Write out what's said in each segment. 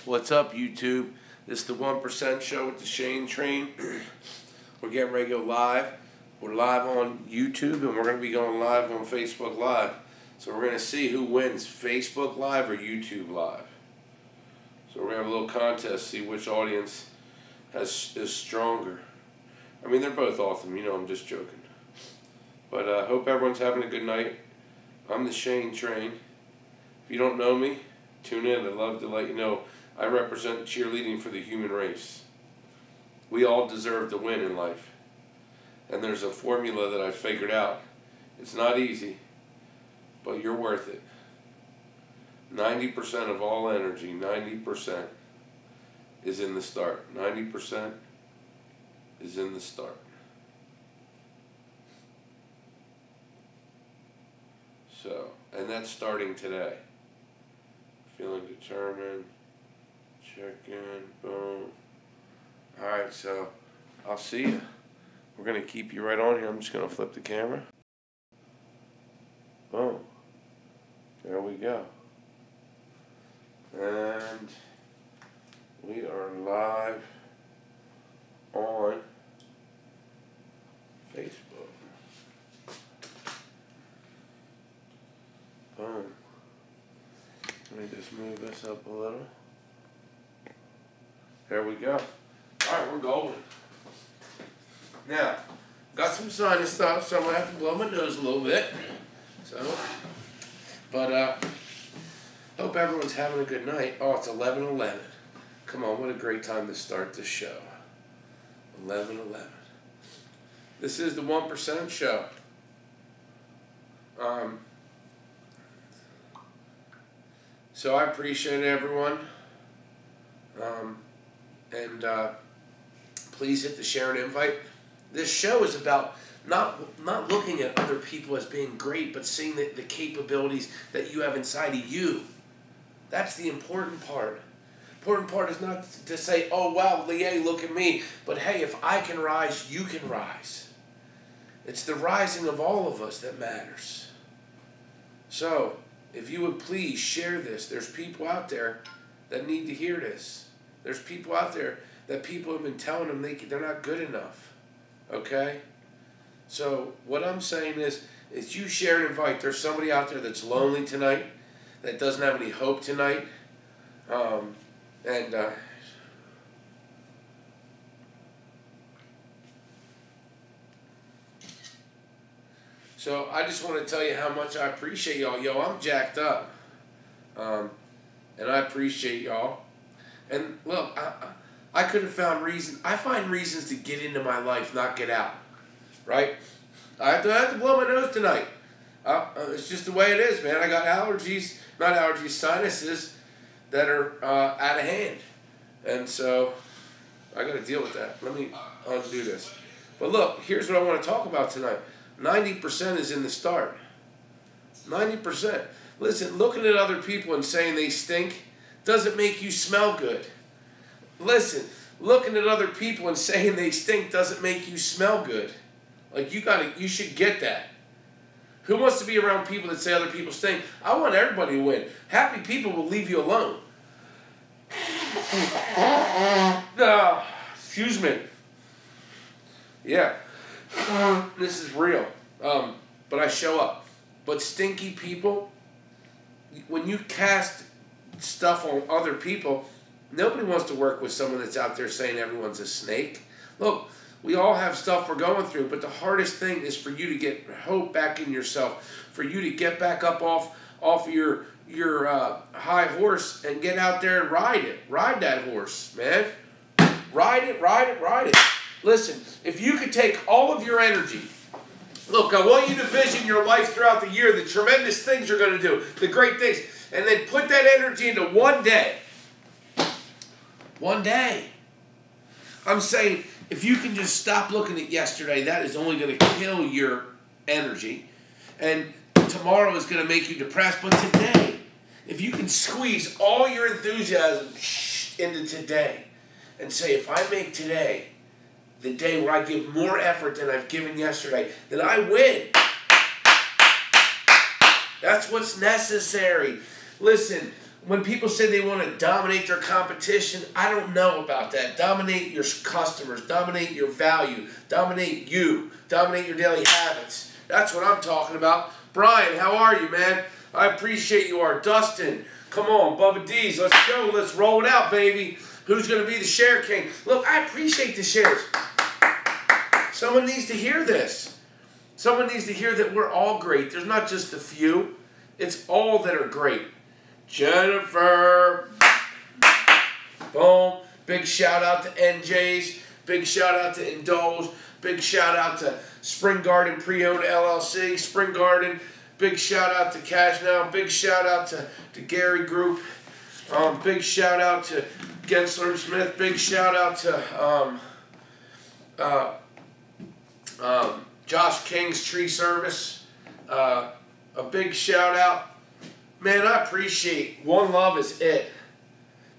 What's up, YouTube? This is the 1% show with the Shane Train. We're getting ready to go live. We're live on YouTube, and we're going to be going live on Facebook Live. So we're going to see who wins, Facebook Live or YouTube Live. So we're going to have a little contest, see which audience is stronger. I mean, they're both awesome. You know, I'm just joking. But I hope everyone's having a good night. I'm the Shane Train. If you don't know me, tune in. I'd love to let you know I represent cheerleading for the human race. We all deserve to win in life. And there's a formula that I figured out. It's not easy, but you're worth it. 90% of all energy, 90% is in the start. 90% is in the start. So, and that's starting today. Feeling determined. Check in. Boom. Alright, so I'll see you. We're going to keep you right on here. I'm just going to flip the camera. Boom. There we go. And we are live on Facebook. Boom. Let me just move this up a little. There we go. Alright, we're golden. Now, got some sinus stuff, so I'm going to have to blow my nose a little bit. So, but, hope everyone's having a good night. Oh, it's 11:11. Come on, what a great time to start this show. 11:11. This is the 1% show. So I appreciate everyone. Please hit the share and invite. This show is about not looking at other people as being great, but seeing the capabilities that you have inside of you. That's the important part. Important part is not to say, oh, wow, Leah, look at me. But, hey, if I can rise, you can rise. It's the rising of all of us that matters. So, if you would please share this. There's people out there that need to hear this. There's people out there that people have been telling them they're not good enough. Okay? So, what I'm saying is you share and invite. There's somebody out there that's lonely tonight, that doesn't have any hope tonight. So I just want to tell you how much I appreciate y'all. Yo, I'm jacked up. And I appreciate y'all. And look, I could have found reasons. I find reasons to get into my life, not get out. Right? I have to blow my nose tonight. It's just the way it is, man. I got allergies, not allergies, sinuses that are out of hand. And so I got to deal with that. Let me undo this. But look, here's what I want to talk about tonight. 90% is in the start. 90%. Listen, looking at other people and saying they stink doesn't make you smell good. Listen, looking at other people and saying they stink doesn't make you smell good. Like, you should get that. Who wants to be around people that say other people stink? I want everybody to win. Happy people will leave you alone. No, excuse me. Yeah. This is real. But I show up. But stinky people, when you cast stuff on other people, nobody wants to work with someone that's out there saying everyone's a snake. Look, we all have stuff we're going through, but the hardest thing is for you to get hope back in yourself, for you to get back up off your high horse and get out there and ride it. Ride that horse, man. Ride it, ride it, ride it. Listen, if you could take all of your energy, look, I want you to vision your life throughout the year, the tremendous things you're going to do, the great things, and then put that energy into one day. One day. I'm saying, if you can just stop looking at yesterday, that is only going to kill your energy, and tomorrow is going to make you depressed. But today, if you can squeeze all your enthusiasm into today and say, if I make today the day where I give more effort than I've given yesterday, then I win. That's what's necessary. Listen, when people say they want to dominate their competition, I don't know about that. Dominate your customers, dominate your value, dominate you, dominate your daily habits. That's what I'm talking about. Brian, how are you, man? I appreciate you are. Dustin, come on. Bubba D's, let's go. Let's roll it out, baby. Who's going to be the share king? Look, I appreciate the shares. Someone needs to hear this. Someone needs to hear that we're all great. There's not just a few. It's all that are great. Jennifer. Boom. Big shout out to NJ's. Big shout out to Indulge. Big shout out to Spring Garden Pre-Owned LLC. Spring Garden. Big shout out to Cash Now. Big shout out to Gary Group. Big shout out to Gensler and Smith. Big shout out to Josh King's Tree Service. A big shout out. Man, I appreciate One Love is it.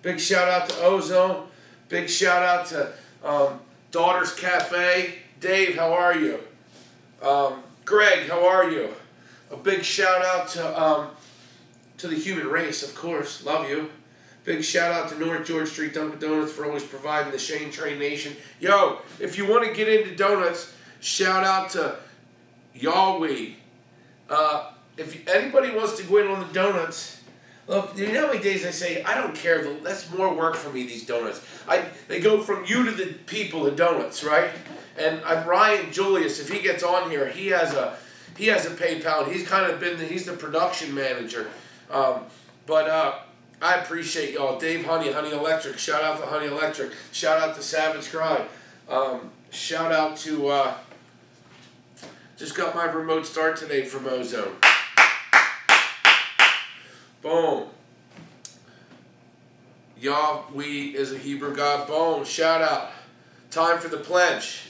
Big shout out to Ozone. Big shout out to Daughters Cafe. Dave, how are you? Greg, how are you? A big shout out to the human race, of course. Love you. Big shout out to North George Street Dunkin' Donuts for always providing the TheShaneTrain Nation. Yo, if you want to get into donuts, shout out to Yahweh. If anybody wants to go in on the donuts, look, you know how many days I say, I don't care, that's more work for me, these donuts. They go from you to the people, the donuts, right? And Ryan Julius, if he gets on here, he has a PayPal, and he's kind of been, he's the production manager. I appreciate y'all. Dave Honey Electric, shout out to Honey Electric. Shout out to Savage Cry. Shout out to, just got my remote start today from Ozone. Boom. Yahweh is a Hebrew God. Boom. Shout out. Time for the pledge.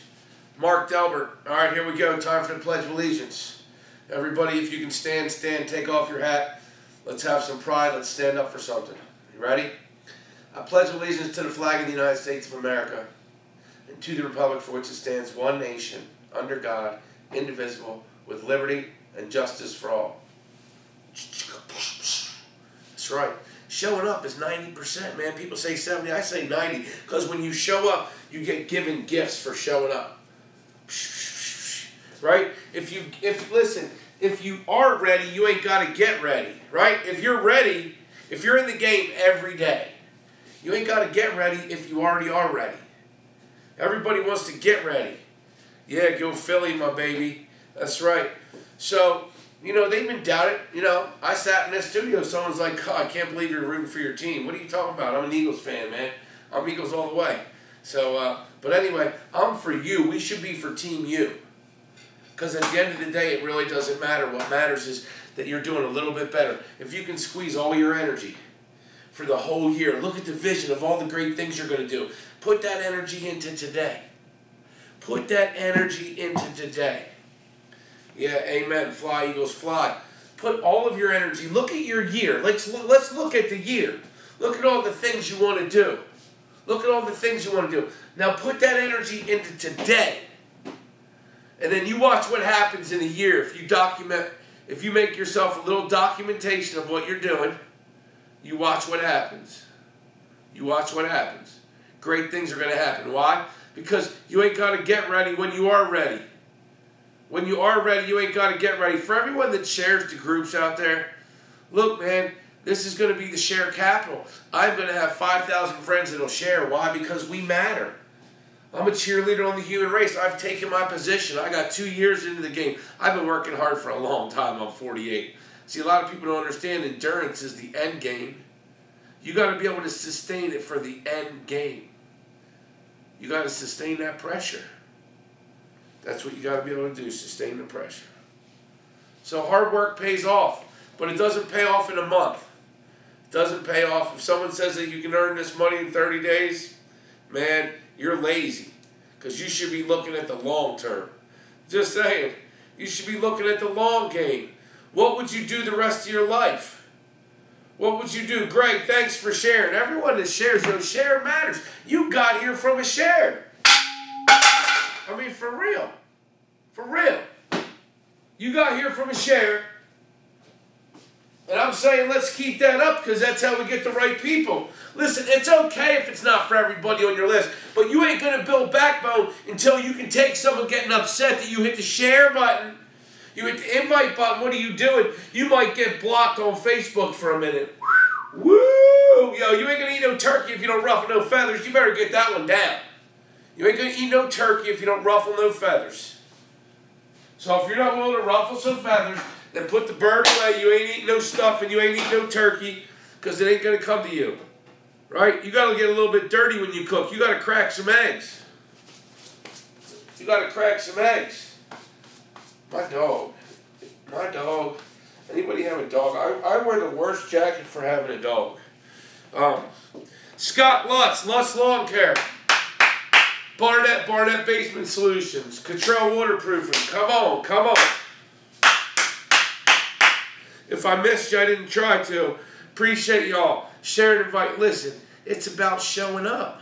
Mark Delbert. All right, here we go. Time for the Pledge of Allegiance. Everybody, if you can stand, take off your hat. Let's have some pride. Let's stand up for something. You ready? I pledge allegiance to the flag of the United States of America and to the republic for which it stands, one nation, under God, indivisible, with liberty and justice for all. That's right. Showing up is 90%, man. People say 70, I say 90. Because when you show up, you get given gifts for showing up. Right? Listen, if you are ready, you ain't got to get ready. Right? If you're ready, if you're in the game every day, you ain't got to get ready if you already are ready. Everybody wants to get ready. Yeah, go Philly, my baby. That's right. So, you know, they've been doubted. You know, I sat in this studio, someone's like, oh, I can't believe you're rooting for your team. What are you talking about? I'm an Eagles fan, man. I'm Eagles all the way. So, but anyway, I'm for you. We should be for Team U. Because at the end of the day, it really doesn't matter. What matters is that you're doing a little bit better. If you can squeeze all your energy for the whole year, look at the vision of all the great things you're going to do. Put that energy into today. Put that energy into today. Yeah, amen. Fly, Eagles, fly. Put all of your energy. Look at your year. Let's look at the year. Look at all the things you want to do. Look at all the things you want to do. Now put that energy into today. And then you watch what happens in a year. If you make yourself a little documentation of what you're doing, you watch what happens. You watch what happens. Great things are going to happen. Why? Because you ain't got to get ready when you are ready. When you are ready, you ain't got to get ready. For everyone that shares the groups out there, look, man, this is going to be the share capital. I'm going to have 5,000 friends that will share. Why? Because we matter. I'm a cheerleader on the human race. I've taken my position. I got 2 years into the game. I've been working hard for a long time. I'm 48. See, a lot of people don't understand endurance is the end game. You got to be able to sustain it for the end game. You got to sustain that pressure. That's what you got to be able to do, sustain the pressure. So hard work pays off, but it doesn't pay off in a month. It doesn't pay off. If someone says that you can earn this money in 30 days, man, you're lazy, because you should be looking at the long term. Just saying. You should be looking at the long game. What would you do the rest of your life? What would you do? Greg, thanks for sharing. Everyone that shares, share matters. You got here from a share. I mean, for real. For real. You got here from a share. And I'm saying let's keep that up because that's how we get the right people. Listen, it's okay if it's not for everybody on your list, but you ain't going to build backbone until you can take someone getting upset that you hit the share button, you hit the invite button. What are you doing? You might get blocked on Facebook for a minute. Woo! Yo, you ain't going to eat no turkey if you don't ruffle no feathers. You better get that one down. You ain't going to eat no turkey if you don't ruffle no feathers. So if you're not willing to ruffle some feathers, then put the bird away. You ain't eating no stuff and you ain't eating no turkey because it ain't going to come to you. Right? You got to get a little bit dirty when you cook. You got to crack some eggs. You got to crack some eggs. My dog. My dog. Anybody have a dog? I wear the worst jacket for having a dog. Scott Lutz, Lutz Lawn Care. Barnett Basement Solutions. Cottrell Waterproofing. Come on, come on. If I missed you, I didn't try to. Appreciate y'all. Share and invite. Listen, it's about showing up.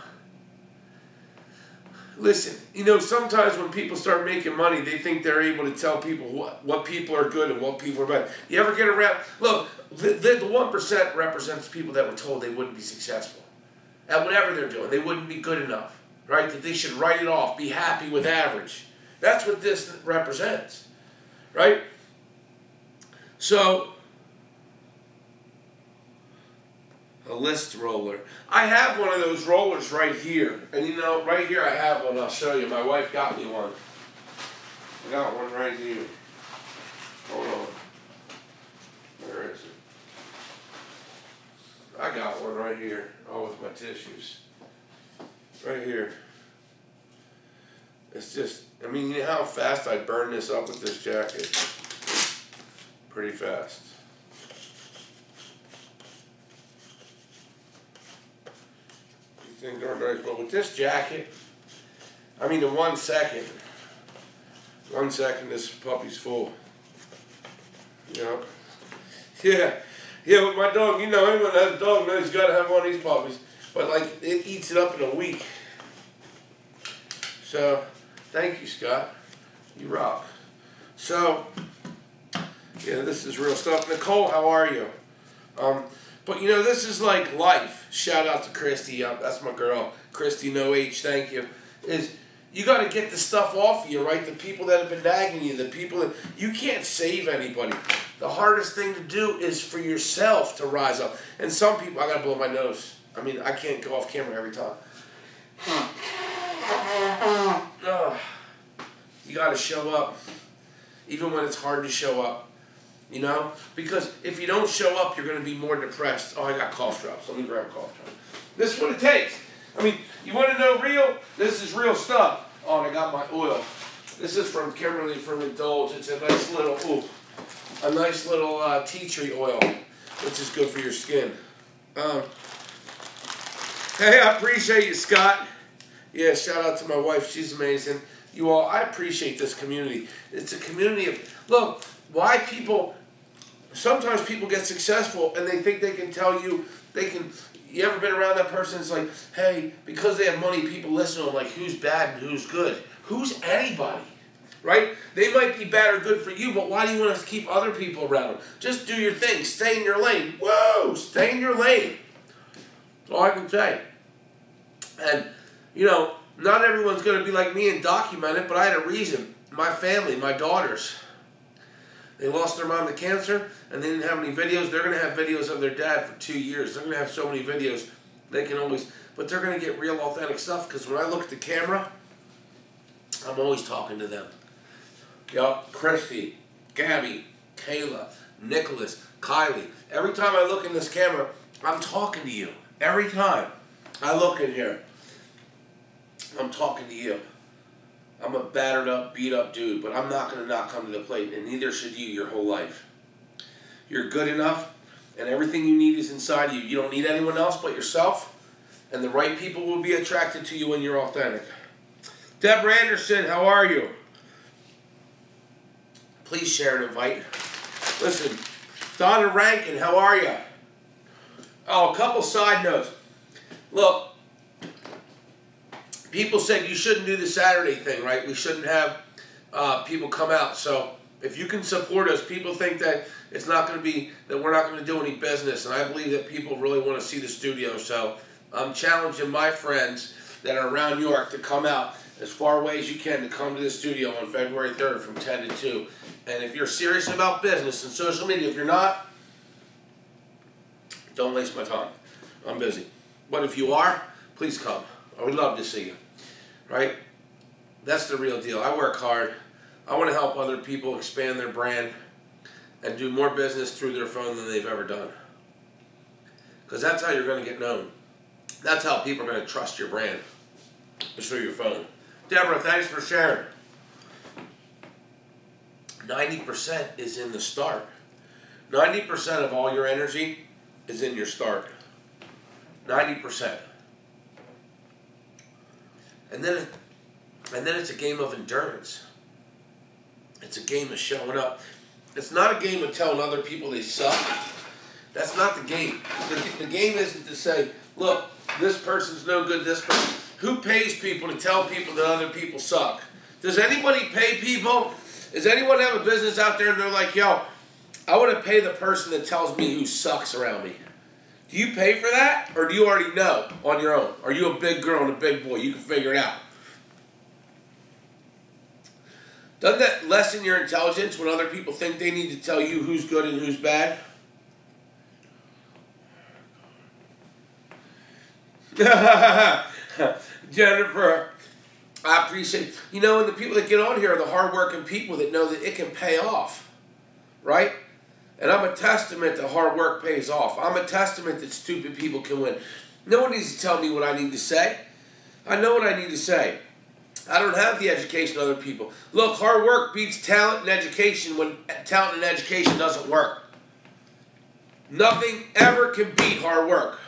Listen, you know, sometimes when people start making money, they think they're able to tell people what people are good and what people are bad. You ever get around? Look, the 1% represents people that were told they wouldn't be successful at whatever they're doing. They wouldn't be good enough, right? That they should write it off, be happy with average. That's what this represents, right? So, a list roller. I have one of those rollers right here. And you know, right here I have one. I'll show you. My wife got me one. I got one right here. Hold on. Where is it? I got one right here. Oh, with my tissues. Right here. It's just, I mean, you know how fast I burn this up with this jacket? Pretty fast. Things aren't nice, but with this jacket, I mean, in 1 second, this puppy's full. You know? Yeah, with my dog, you know, anyone that has a dog knows you gotta have one of these puppies. But, like, it eats it up in a week. So, thank you, Scott. You rock. So, yeah, this is real stuff. Nicole, how are you? But, you know, this is like life. Shout out to Christy. That's my girl. Christy, no H, thank you. Is you got to get the stuff off of you, right? The people that have been nagging you, the people that... You can't save anybody. The hardest thing to do is for yourself to rise up. And some people... I got to blow my nose. I mean, I can't go off camera every time. You got to show up. Even when it's hard to show up. You know? Because if you don't show up, you're going to be more depressed. Oh, I got cough drops. Let me grab cough drops. This is what it takes. I mean, you want to know real? This is real stuff. Oh, and I got my oil. This is from Kimberly from Indulge. It's a nice little, tea tree oil, which is good for your skin. Hey, I appreciate you, Scott. Yeah, shout out to my wife. She's amazing. You all, I appreciate this community. It's a community of, look, why people... Sometimes people get successful and they think they can tell you, you ever been around that person? It's like, hey, because they have money, people listen to them like who's bad and who's good. Who's anybody, right? They might be bad or good for you, but why do you want to keep other people around them? Just do your thing. Stay in your lane. Whoa, stay in your lane. That's all I can say. And, you know, not everyone's going to be like me and document it, but I had a reason. My family, my daughters. They lost their mom to cancer, and they didn't have any videos. They're going to have videos of their dad for 2 years. They're going to have so many videos. They can always... But they're going to get real, authentic stuff, because when I look at the camera, I'm always talking to them. Yup, Christy, Gabby, Kayla, Nicholas, Kylie. Every time I look in this camera, I'm talking to you. Every time I look in here, I'm talking to you. I'm a battered up, beat up dude, but I'm not going to not come to the plate, and neither should you your whole life. You're good enough, and everything you need is inside of you. You don't need anyone else but yourself, and the right people will be attracted to you when you're authentic. Deborah Anderson, how are you? Please share and invite. Listen, Donna Rankin, how are you? Oh, a couple side notes. Look. People said you shouldn't do the Saturday thing, right? We shouldn't have people come out. So if you can support us, people think that it's not going to be that we're not going to do any business. And I believe that people really want to see the studio. So I'm challenging my friends that are around New York to come out as far away as you can to come to the studio on February 3rd from 10 to 2. And if you're serious about business and social media, if you're not, don't waste my time. I'm busy. But if you are, please come. I would love to see you. Right? That's the real deal. I work hard. I want to help other people expand their brand and do more business through their phone than they've ever done. Because that's how you're going to get known. That's how people are going to trust your brand. Is through your phone. Deborah, thanks for sharing. 90% is in the start. 90% of all your energy is in your start. 90%. And then it's a game of endurance. It's a game of showing up. It's not a game of telling other people they suck. That's not the game. The game isn't to say, look, this person's no good, this person. Who pays people to tell people that other people suck? Does anybody pay people? Does anyone have a business out there and they're like, yo, I want to pay the person that tells me who sucks around me? Do you pay for that? Or do you already know on your own? Are you a big girl and a big boy? You can figure it out. Doesn't that lessen your intelligence when other people think they need to tell you who's good and who's bad? Jennifer, I appreciate it. You know, and the people that get on here are the hardworking people that know that it can pay off, right? And I'm a testament that hard work pays off. I'm a testament that stupid people can win. No one needs to tell me what I need to say. I know what I need to say. I don't have the education of other people. Look, hard work beats talent and education when talent and education doesn't work. Nothing ever can beat hard work.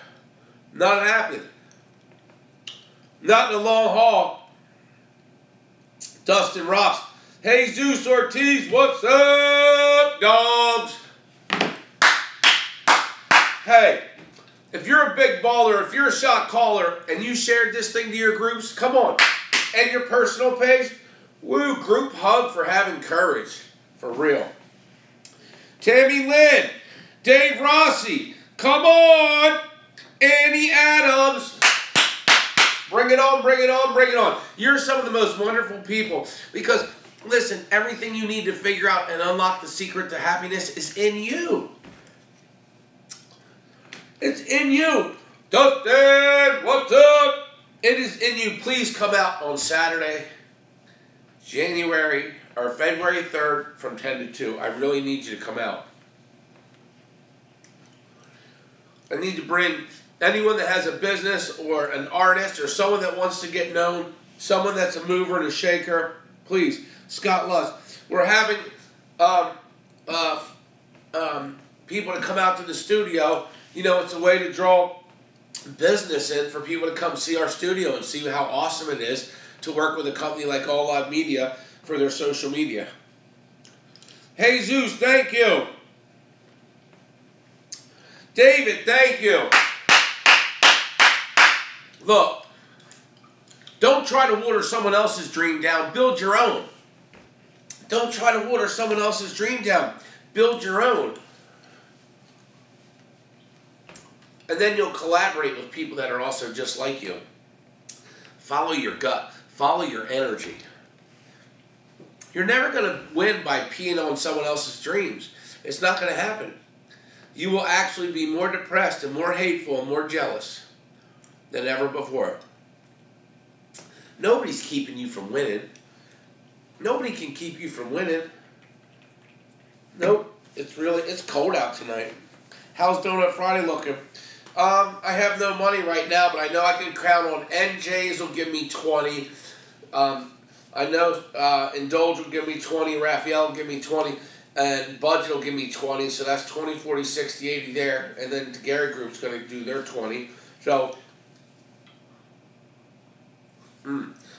Not happening. Not in the long haul. Dustin Rocks. Hey, Zeus Ortiz, what's up, dogs? Hey, if you're a big baller, if you're a shot caller, and you shared this thing to your groups, come on. And your personal page, woo, group hug for having courage. For real. Tammy Lynn, Dave Rossi, come on. Annie Adams. Bring it on, bring it on, bring it on. You're some of the most wonderful people. Because, listen, everything you need to figure out and unlock the secret to happiness is in you. It's in you. Dustin, what's up? It is in you. Please come out on Saturday, February 3rd from 10 to 2. I really need you to come out. I need to bring anyone that has a business or an artist or someone that wants to get known, someone that's a mover and a shaker. Please, Scott Luz. We're having people to come out to the studio. You know, it's a way to draw business in for people to come see our studio and see how awesome it is to work with a company like All Live Media for their social media. Hey, Zeus, thank you. David, thank you. Look, don't try to water someone else's dream down. Build your own. Don't try to water someone else's dream down. Build your own. And then you'll collaborate with people that are also just like you. Follow your gut. Follow your energy. You're never going to win by peeing on someone else's dreams. It's not going to happen. You will actually be more depressed and more hateful and more jealous than ever before. Nobody's keeping you from winning. Nobody can keep you from winning. Nope. It's cold out tonight. How's Donut Friday looking? I have no money right now, but I know I can count on NJ's will give me 20. I know Indulge will give me 20. Raphael will give me 20. And Budget will give me 20. So that's 20, 40, 60, 80 there. And then the Gary Group's going to do their 20. So,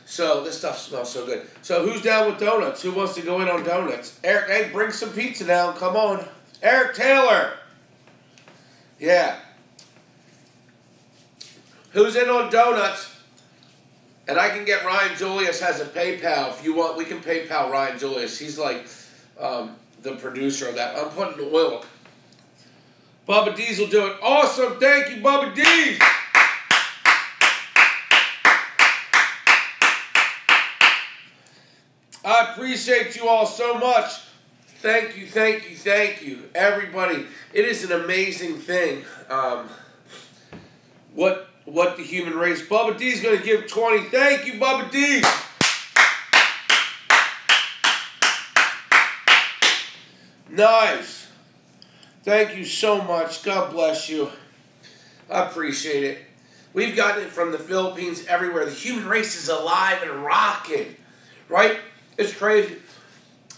so this stuff smells so good. So who's down with donuts? Who wants to go in on donuts? Eric, hey, bring some pizza down. Come on. Eric Taylor. Yeah. Who's in on donuts? And I can get Ryan Julius has a PayPal. If you want, we can PayPal Ryan Julius. He's like the the producer of that. I'm putting oil. Bubba D's will do it. Awesome. Thank you, Bubba D's. I appreciate you all so much. Thank you, thank you, thank you. Everybody, it is an amazing thing. What the human race. Bubba D's going to give 20. Thank you, Bubba D. Nice. Thank you so much. God bless you. I appreciate it. We've gotten it from the Philippines everywhere. The human race is alive and rocking. Right? It's crazy.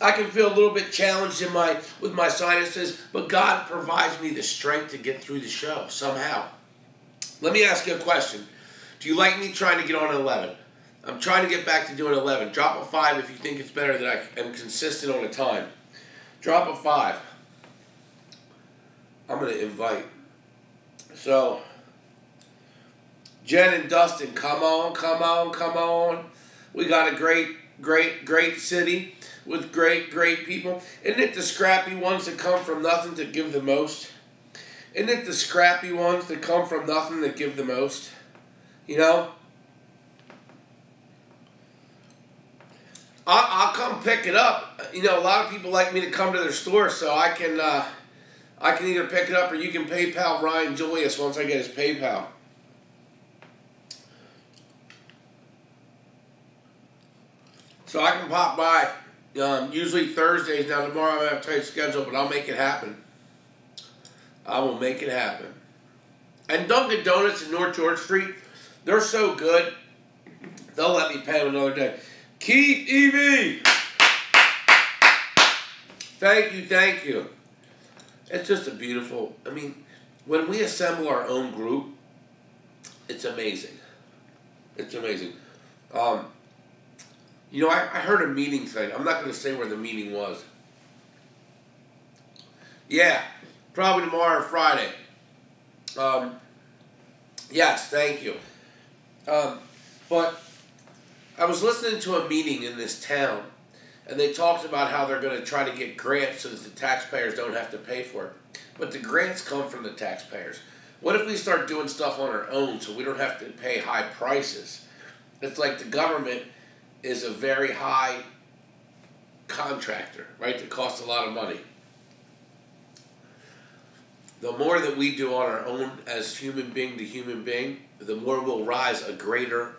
I can feel a little bit challenged with my sinuses, but God provides me the strength to get through the show somehow. Let me ask you a question. Do you like me trying to get on 11? I'm trying to get back to doing 11. Drop a 5 if you think it's better that I am consistent on a time. Drop a 5. I'm going to invite. So, Jen and Dustin, come on, come on, come on. We got a great city with great people. Isn't it the scrappy ones that come from nothing to give the most? Isn't it the scrappy ones that come from nothing that give the most? You know? I'll come pick it up. You know, a lot of people like me to come to their store, so I can either pick it up or you can PayPal Ryan Julius once I get his PayPal. So I can pop by. Usually Thursdays. Now tomorrow I have a tight schedule, but I'll make it happen. I will make it happen. And Dunkin' Donuts in North George Street, they're so good, they'll let me pay them another day. Keith Evie! Thank you, thank you. It's just a beautiful, I mean, when we assemble our own group, it's amazing. It's amazing. You know, I heard a meeting thing. I'm not going to say where the meeting was. Yeah, probably tomorrow or Friday. Yes, thank you. But I was listening to a meeting in this town, and they talked about how they're going to try to get grants so that the taxpayers don't have to pay for it. But the grants come from the taxpayers. What if we start doing stuff on our own so we don't have to pay high prices? It's like the government is a very high contractor, right, that costs a lot of money. The more that we do on our own as human being to human being, the more we'll rise a greater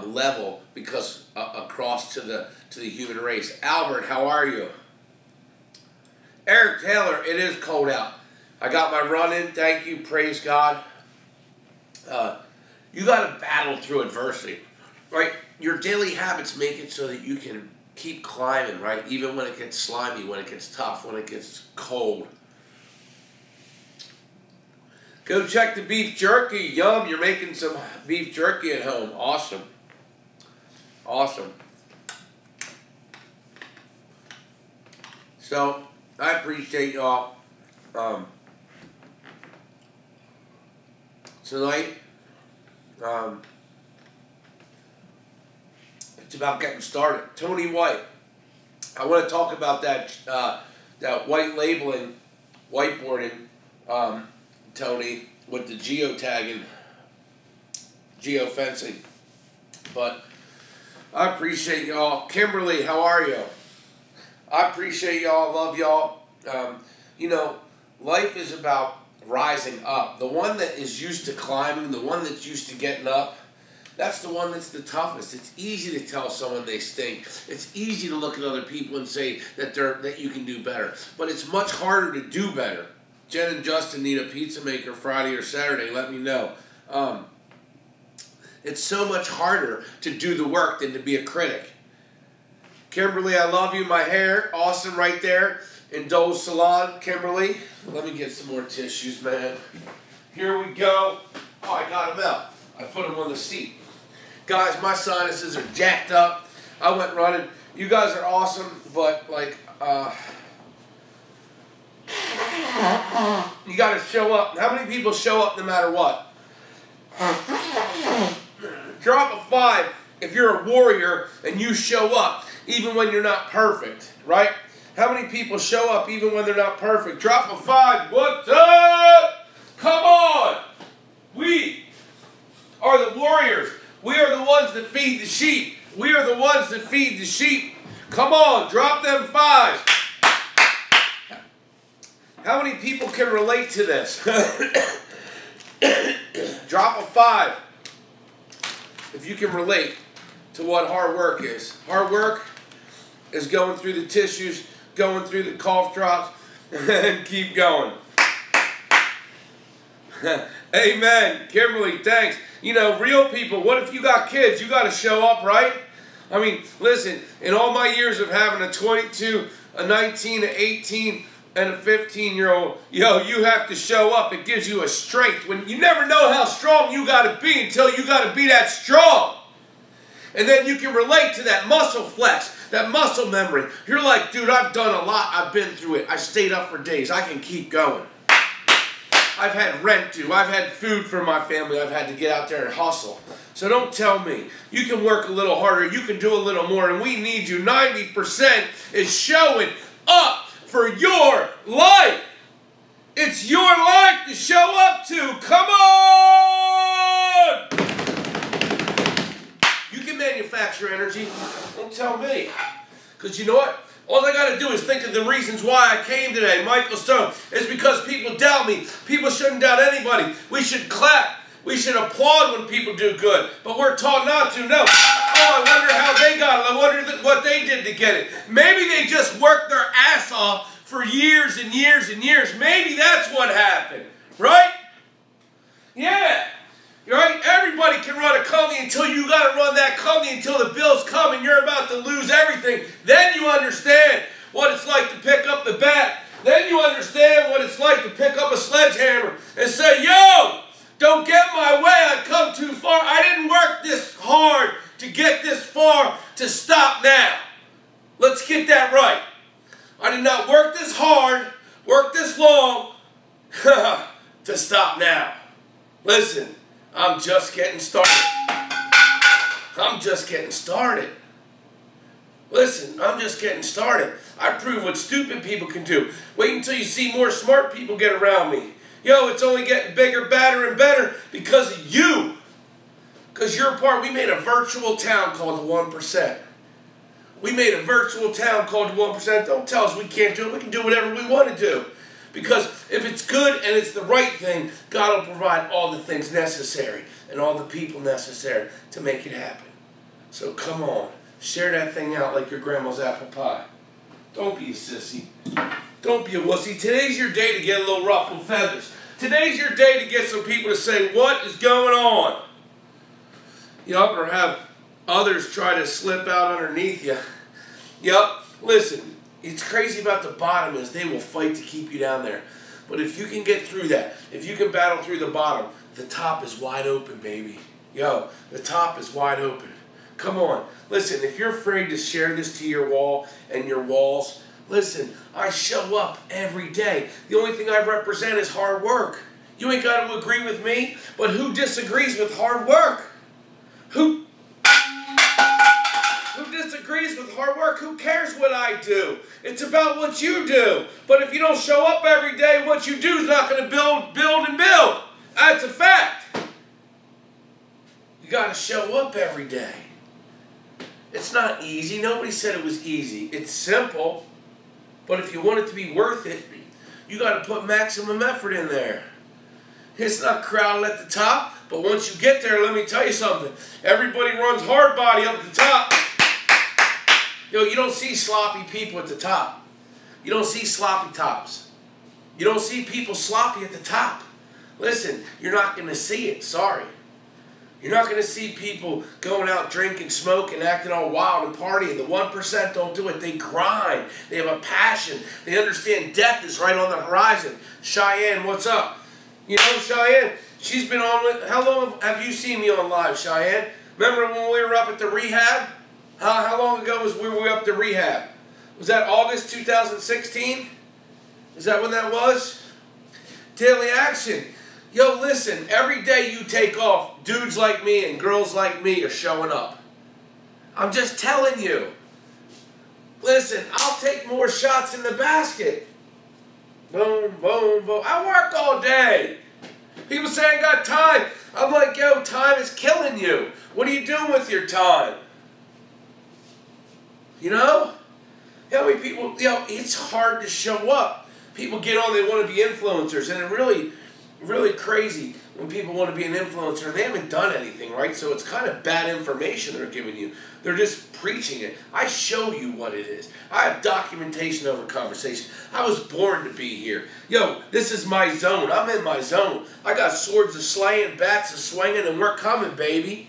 level because across to the human race. Albert, how are you? Eric Taylor, it is cold out. I got my run in. Thank you. Praise God. You got to battle through adversity, right? Your daily habits make it so that you can keep climbing, right? Even when it gets slimy, when it gets tough, when it gets cold. Go check the beef jerky. Yum, you're making some beef jerky at home. Awesome. Awesome. So, I appreciate y'all. Tonight, it's about getting started. Tony White. I want to talk about that white labeling, whiteboarding, Tony, with the geotagging, geofencing. But I appreciate y'all. Kimberly, how are you? I appreciate y'all. Love y'all. You know, life is about rising up. The one that is used to climbing, the one that's used to getting up, that's the one that's the toughest. It's easy to tell someone they stink. It's easy to look at other people and say that you can do better. But it's much harder to do better. Jen and Justin need a pizza maker Friday or Saturday. Let me know. It's so much harder to do the work than to be a critic. Kimberly, I love you. My hair, awesome right there in Dole's Salon. Kimberly, let me get some more tissues, man. Here we go. Oh, I got them out. I put them on the seat. Guys, my sinuses are jacked up. I went running. You guys are awesome, but like, you got to show up. How many people show up no matter what? Drop a 5 if you're a warrior and you show up, even when you're not perfect, right? How many people show up even when they're not perfect? Drop a 5. What's up? Come on. We are the warriors. We are the ones that feed the sheep. We are the ones that feed the sheep. Come on, drop them 5s. How many people can relate to this? Drop a 5 if you can relate to what hard work is. Hard work is going through the tissues, going through the cough drops, and keep going. Amen. Kimberly, thanks. You know, real people, what if you got kids? You got to show up, right? I mean, listen, in all my years of having a 22, a 19, an 18, and a 15-year-old, yo, you have to show up. It gives you a strength. When you never know how strong you got to be until you got to be that strong. And then you can relate to that muscle flex, that muscle memory. You're like, dude, I've done a lot. I've been through it. I stayed up for days. I can keep going. I've had rent due. I've had food for my family. I've had to get out there and hustle. So don't tell me. You can work a little harder. You can do a little more. And we need you. 90% is showing up for your life. It's your life to show up to. Come on! You can manufacture energy. Don't tell me. Because you know what? All I got to do is think of the reasons why I came today. Michael Stone. It's because people doubt me. People shouldn't doubt anybody. We should clap. We should applaud when people do good. But we're taught not to. No. Oh, I wonder how they got it. I wonder what they did to get it. Maybe they just worked their ass off for years and years and years. Maybe that's what happened. Right? Yeah. Right? Everybody can run a company until you got to run that company until the bills come and you're about to lose everything. Then you understand what it's like to pick up the bat. Then you understand what it's like to pick up a sledgehammer and say, yo, don't get my way. I've come too far. I didn't work this hard to get this far to stop now. Let's get that right. I did not work this hard, work this long to stop now. Listen. I'm just getting started. I'm just getting started. Listen, I'm just getting started. I prove what stupid people can do. Wait until you see more smart people get around me. Yo, it's only getting bigger, badder, and better because of you. Because you're a part. We made a virtual town called the 1%. We made a virtual town called the 1%. Don't tell us we can't do it. We can do whatever we want to do. Because if it's good and it's the right thing, God will provide all the things necessary and all the people necessary to make it happen. So come on, share that thing out like your grandma's apple pie. Don't be a sissy. Don't be a wussy. Today's your day to get a little ruffled feathers. Today's your day to get some people to say, what is going on? Yup, or have others try to slip out underneath you. Yup, listen. It's crazy about the bottom is they will fight to keep you down there. But if you can get through that, if you can battle through the bottom, the top is wide open, baby. Yo, the top is wide open. Come on. Listen, if you're afraid to share this to your wall and your walls, listen, I show up every day. The only thing I represent is hard work. You ain't got to agree with me, but who disagrees with hard work? Who disagrees with hard work? Who cares what I do? It's about what you do. But if you don't show up every day, what you do is not going to build, and build. That's a fact. You got to show up every day. It's not easy. Nobody said it was easy. It's simple. But if you want it to be worth it, you got to put maximum effort in there. It's not crowded at the top, but once you get there, let me tell you something. Everybody runs hard body up at the top. Yo, you don't see sloppy people at the top. You don't see sloppy tops. You don't see people sloppy at the top. Listen, you're not going to see it. Sorry. You're not going to see people going out drinking, smoking, acting all wild and partying. The 1% don't do it. They grind. They have a passion. They understand death is right on the horizon. Cheyenne, what's up? You know, Cheyenne, she's been on with... How long have you seen me on live, Cheyenne? Remember when we were up at the rehab? How long ago was we were up to rehab? Was that August 2016? Is that when that was? Daily action. Yo, listen, every day you take off, dudes like me and girls like me are showing up. I'm just telling you. Listen, I'll take more shots in the basket. Boom, boom, boom. I work all day. People say I got time. I'm like, yo, time is killing you. What are you doing with your time? You know? How many people, it's hard to show up. People get on, they want to be influencers, and it really crazy when people want to be an influencer and they haven't done anything, right? So it's kind of bad information they're giving you. They're just preaching it. I show you what it is. I have documentation over conversation. I was born to be here. Yo, this is my zone. I'm in my zone. I got swords of slaying, bats of swinging, and we're coming, baby.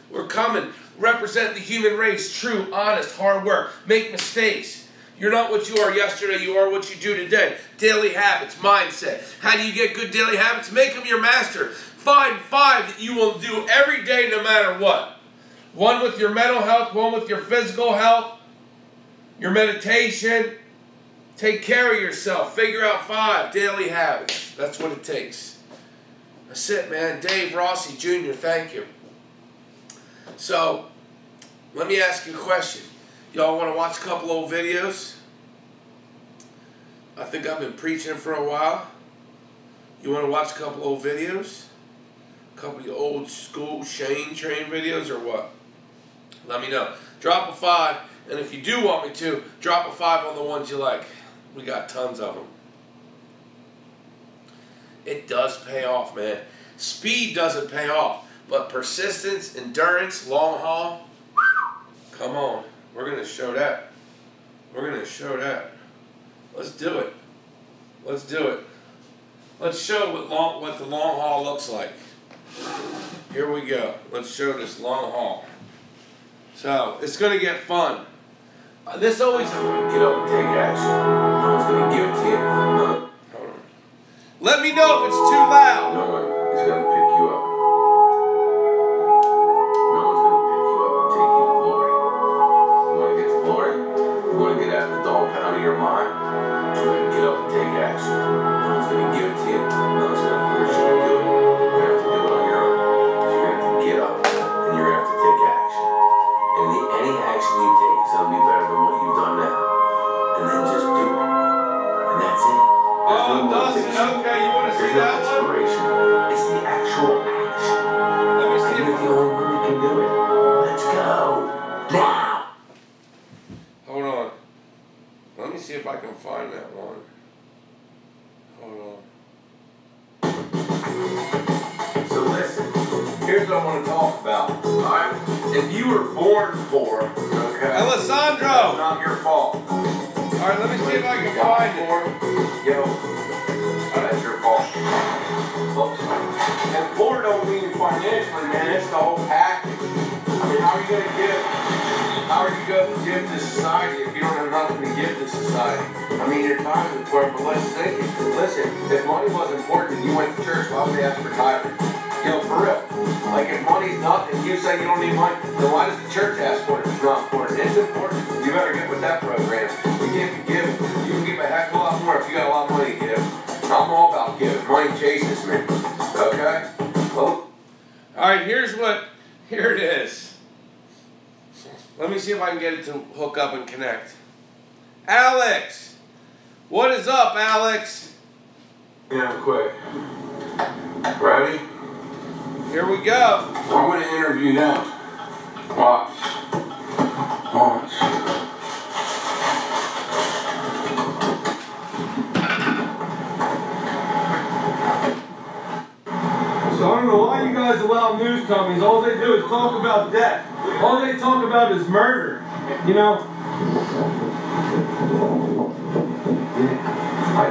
We're coming. Represent the human race. True, honest, hard work. Make mistakes. You're not what you are yesterday, you are what you do today. Daily habits, mindset. How do you get good daily habits? Make them your master. Find 5 that you will do every day no matter what. 1 with your mental health, 1 with your physical health, your meditation. Take care of yourself. Figure out 5 daily habits. That's what it takes. That's it, man. Dave Rossi Jr., thank you. So, let me ask you a question. Y'all want to watch a couple old videos? I think I've been preaching for a while. You want to watch a couple old videos? A couple of old school TheShaneTrain videos or what? Let me know. Drop a 5, and if you do want me to, drop a 5 on the ones you like. We got tons of them. It does pay off, man. Speed doesn't pay off, but persistence, endurance, long haul, come on. We're going to show that. We're going to show that. Let's do it. Let's do it. Let's show what the long haul looks like. Here we go. Let's show this long haul. So, it's going to get fun. This always... I'm going to get up and take action. No one's going to give it to you. Hold on. Let me know if it's too loud. No one is going to pick you up. No one's going to pick you up and take you to glory. You want to get to glory? You want to get out of the dog pound of your mind? You're going to get up and take action. No one's going to give it to you. No one's going to force you to do it. You're going to have to do it on your own. You're going to have to get up and you're going to have to take action. And any action you take is going to be better than what you've done now. And then just do it. And that's it. Oh, Dustin, okay, you want to see that one? Inspiration. It's the actual action. Let me see. You're the only one that can do it. Let's go. Now. Hold on. Let me see if I can find that one. Hold on. So listen, here's what I want to talk about. Alright? If you were born poor, okay? Alessandro! That's not your fault. Alright, let me see if I can find it. Yo, that's your fault. And poor don't mean financially, man. It's the whole package. I mean, how are you going to give? How are you going to give to society if you don't have nothing to give to society? I mean, your time is important, but let's think it. Listen, if money was important and you went to church, why would they ask for tithing? Yo, for real. Like, if money's nothing, you say you don't need money, then why does the church ask for it if it's not important? It's important. You better get with that program. You can't give. You can give a heck of a lot more if you got a lot of money to give. I'm all about giving. Money chases me. Okay? Well, alright, here it is. Let me see if I can get it to hook up and connect. Alex! What is up, Alex? Yeah, quick. Ready? Here we go. I'm going to interview them. Watch. Watch. So I don't know why you guys allow news companies. All they do is talk about death. All they talk about is murder. You know?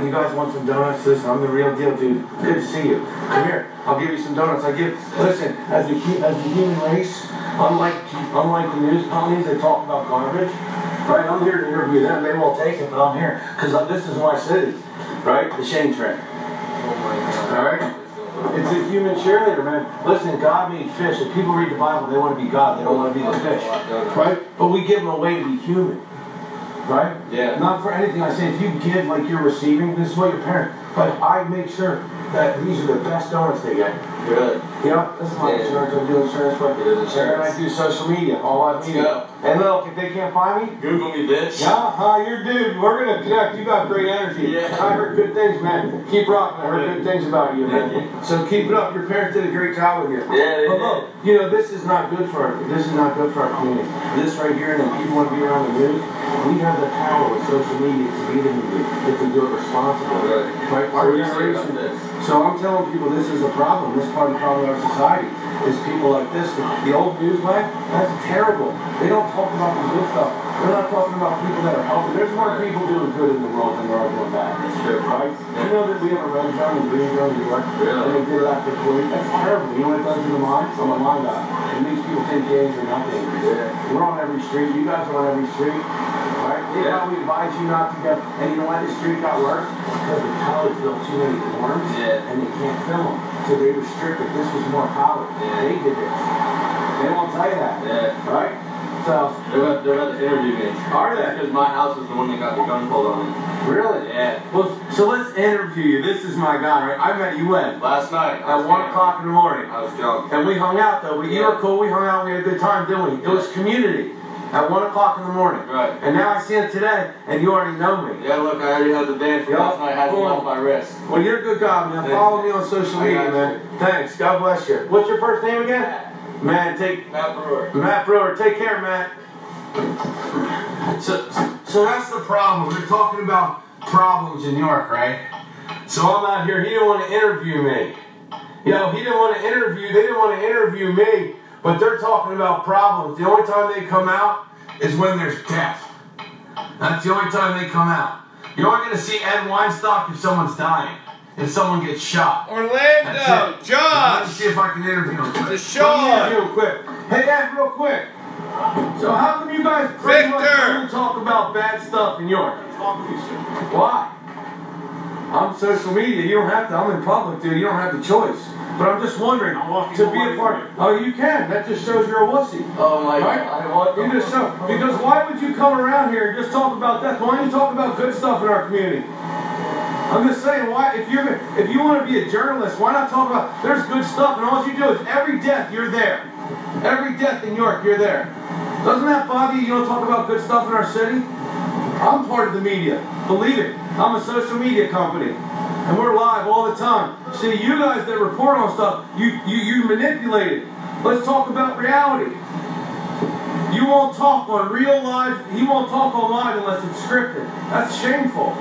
You guys want some donuts? Listen, I'm the real deal, dude. Good to see you. Come here. I'll give you some donuts. Listen, as the human race, unlike the news companies that talk about garbage, right? I'm here to interview them. They won't take it, but I'm here because this is my city, right? TheShaneTrain. Oh my God. All right. It's a human cheerleader, man. Listen, God made fish. If people read the Bible, they want to be God. They don't want to be the fish, right? But we give them a way to be human. Right? Yeah. Not for anything. I say, if you give like you're receiving, this is what your parents. But I make sure that these are the best donuts they get. Really? You know, this is my insurance. I do insurance, but and I do social media. All I do. And look, if they can't find me, Google me, bitch. You're dude. We're gonna connect. You got great energy. Yeah. I heard good things, man. Keep rocking. I heard good things about you, man. So keep it up. Your parents did a great job with you. Yeah, but look, you know, this is not good for our community. This right here, and then people want to be around the news. We have the power with social media to be the media if we do it responsibly. Right? Our generation. So I'm telling people this is a problem. This part of the problem of our society is people like this. The old news line, that's terrible. They don't talk about the good stuff. They're not talking about people that are helping. There's more people doing good in the world than there are doing bad. That's true. Right? You know that we have a red zone and green zone in New York? Really? And they did it after police. That's terrible. You know what it does to the mind? I'm a mind guy. It makes people think gangs are not dangerous. Yeah. We're on every street. You guys are on every street. Right? They probably advise you not to go. And you know why this street got worse? Because the college built too many dorms and they can't film them. So they restricted. This was more college. They did this. They won't tell you that. Right? So they're about to interview me. Are they? Because my house is the one that got the gun pulled on me. Really? Yeah. Well, so let's interview you. This is my guy, right? I met you when? Last night. At 1 o'clock in the morning. I was drunk. And we hung out though. You were cool. We hung out. We had a good time, didn't we? It was community. At 1 o'clock in the morning. Right. And now I see him today, and you already know me. Yeah, look, I already had the band from last night. I had it off my wrist. Well, you're a good guy, man. Follow me on social media, man. Thanks. God bless you. What's your first name again? Matt. Matt Brewer. Matt Brewer. Take care, Matt. So that's the problem. We're talking about problems in New York, right? So I'm out here. He didn't want to interview me. You know, he didn't want to interview. They didn't want to interview me. But they're talking about problems. The only time they come out is when there's death. That's the only time they come out. You're only going to see Ed Weinstock if someone's dying. If someone gets shot. Orlando, Josh. Let me see if I can interview him quick. TheShaneTrain. Let me interview him quick. Hey, Ed, real quick. So how come you guys pretty much only talk about bad stuff in York? Why? I'm social media. You don't have to. I'm in public, dude. You don't have the choice. But I'm just wondering, to be a part. Oh, you can. That just shows you're a wussy. Oh my God. You just show. Because why would you come around here and just talk about death? Why don't you talk about good stuff in our community? I'm just saying, why? If you want to be a journalist, why not talk about? There's good stuff, and all you do is every death you're there. Every death in York, you're there. Doesn't that bother you? You don't talk about good stuff in our city? I'm part of the media. Believe it. I'm a social media company. And we're live all the time. See, you guys that report on stuff, you manipulate it. Let's talk about reality. You won't talk on real live, he won't talk on live unless it's scripted. That's shameful.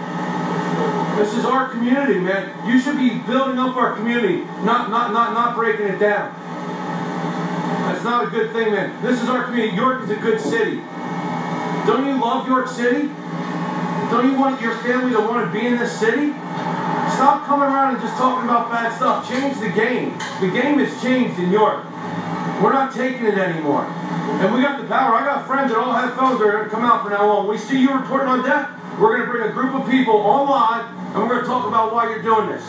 This is our community, man. You should be building up our community, not breaking it down. That's not a good thing, man. This is our community. York is a good city. Don't you love York City? Don't you want your family to want to be in this city? Stop coming around and just talking about bad stuff. Change the game. The game has changed in York. We're not taking it anymore. And we got the power. I got friends that all have phones that are going to come out from now on. We see you reporting on death, we're going to bring a group of people online and we're going to talk about why you're doing this.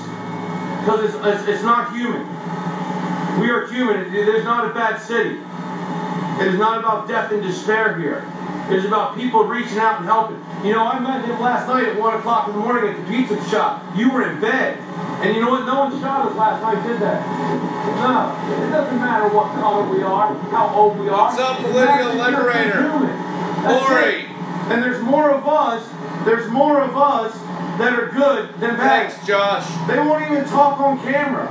Because it's not human. We are human. It is not a bad city. It is not about death and despair here. It is about people reaching out and helping. You know, I met him last night at 1 o'clock in the morning at the pizza shop. You were in bed. And you know what? No one shot us last night, did that? No. It doesn't matter what color we are, how old we are. What's up, political liberator? Lori. And there's more of us. There's more of us that are good than bad. Thanks, Josh. They won't even talk on camera.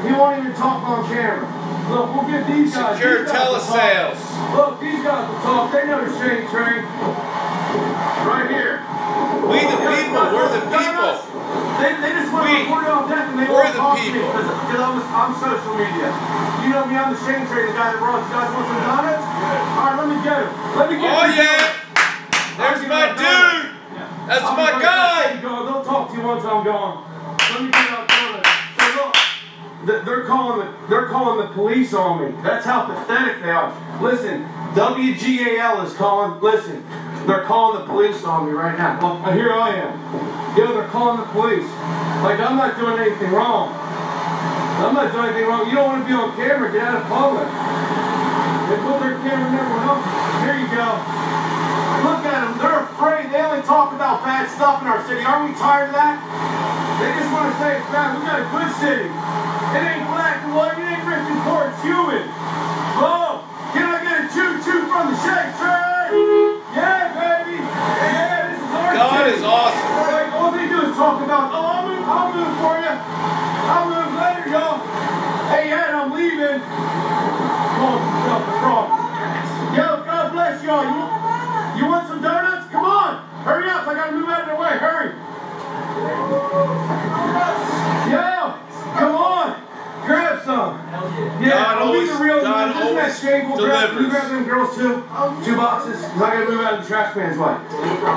He won't even talk on camera. Look, we'll get these guys. Secure telesales. Look, these guys will talk. They know TheShaneTrain. Right here. We the people. We're the people. They just want to report it on death and they won't talk to me because I'm social media. You know me, I'm TheShaneTrain, the guy that runs. You guys want some donuts? All right, let me get him. Let me get him. Oh, yeah. There's my dude. That's my guy. They'll talk to you once I'm gone. Let me get out donuts. So look. They're calling the police on me. That's how pathetic they are. Listen, WGAL is calling. Listen, they're calling the police on me right now. Well, here I am. Yo, they're calling the police. Like I'm not doing anything wrong. I'm not doing anything wrong. You don't want to be on camera. Get out of public. They put their camera in everyone else. Here you go. Look at them. They're afraid. They only talk about bad stuff in our city. Aren't we tired of that? They just want to say it's bad. We got a good city. It ain't black and white, it ain't rich and poor, it's human. Oh, can I get a choo-choo from TheShaneTrain? I'm leaving. Come on, Yo, God bless y'all. You want some donuts? Come on. Hurry up. I got to move out of their way. Hurry. Yo, come on. Grab some. Yeah, I'll be the real God isn't that shameful? delivers. Can you grab them girls too? 2 boxes? Because I got to move out of the trash man's way.